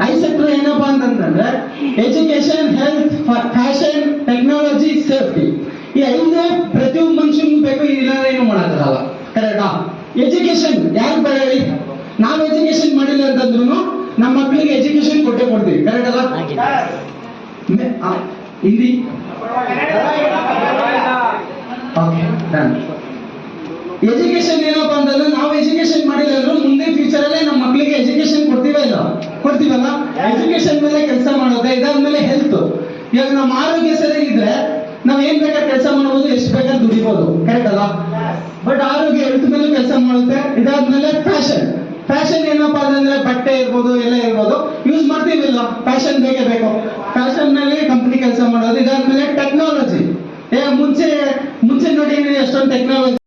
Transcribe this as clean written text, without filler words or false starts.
I sector ಏನಪ್ಪಾ ಅಂತಂದ್ರೆ education, health, fashion, technology, safety. ಈ 5 ಪ್ರತಿಯೊಬ್ಬ ಮನುಷ್ಯನಿಗೂ ಬೇಕು, ಇಲ್ಲ ಏನು ಮಾಡೋಕ್ಕಾಗಲ್ಲ. ಕರೆಕ್ಟಾ? ಎಜುಕೇಶನ್ ಯಾರು ಬೇಡ ಹೇಳಿ? ನಾವು ಎಜುಕೇಶನ್ ಮಾಡಿಲ್ಲ ಅಂತಂದ್ರು ನಮ್ಮ ಮಕ್ಕಳಿಗೆ ಎಜುಕೇಶನ್ ಕೊಟ್ಟೆ ಕೊಡ್ತೀವಿ. ಕರೆಕ್ಟ್ ಅಲ್ಲ? ಹಿಂದಿ ಎಜುಕೇಶನ್ ಏನಪ್ಪಾ ಅಂತಂದ್ರೆ ನಾವು ಎಜುಕೇಶನ್ ಮಾಡಿಲ್ಲ ಅಂದ್ರೂ ಮುಂದೆ ಫ್ಯೂಚರ್ ಅಲ್ಲೇ ನಮ್ಮ ಮಕ್ಕಳಿಗೆ ಎಜುಕೇಶನ್ ಕೊಡ್ತೀವಲ್ಲ. ಎಜುಕೇಶನ್ ಮೇಲೆ ಕೆಲಸ ಮಾಡೋದು. ಇದಾದ್ಮೇಲೆ ಹೆಲ್ತ್. ಇವಾಗ ನಮ್ಮ ಆರೋಗ್ಯ ಸರಿಯಾಗಿದ್ರೆ ನಾವ್ ಏನ್ ಬೇಕಾದ್ರೆ ಕೆಲಸ ಮಾಡಬಹುದು, ಎಷ್ಟು ಬೇಕಾದ್ರೆ ದುಡಿಬಹುದು. ಕರೆಕ್ಟ್ ಅಲ್ಲ? ಬಟ್ ಆರೋಗ್ಯ ಹೆಲ್ತ್ ಮೇಲೆ ಕೆಲಸ ಮಾಡುತ್ತೆ. ಇದಾದ್ಮೇಲೆ ಫ್ಯಾಷನ್ ಏನಪ್ಪಾ ಅಂತಂದ್ರೆ ಬಟ್ಟೆ ಇರ್ಬೋದು, ಎಲ್ಲ ಇರ್ಬೋದು, ಯೂಸ್ ಮಾಡ್ತೀವಿಲ್ಲ. ಫ್ಯಾಷನ್ ಬೇಕೇ ಬೇಕು. ಫ್ಯಾಷನ್ ನಲ್ಲಿ ಕಂಪನಿ ಕೆಲಸ ಮಾಡೋದು. ಇದಾದ್ಮೇಲೆ ಟೆಕ್ನಾಲಜಿ. ಮುಂಚೆ ನೋಡಿ ಎಷ್ಟೊಂದು ಟೆಕ್ನಾಲಜಿ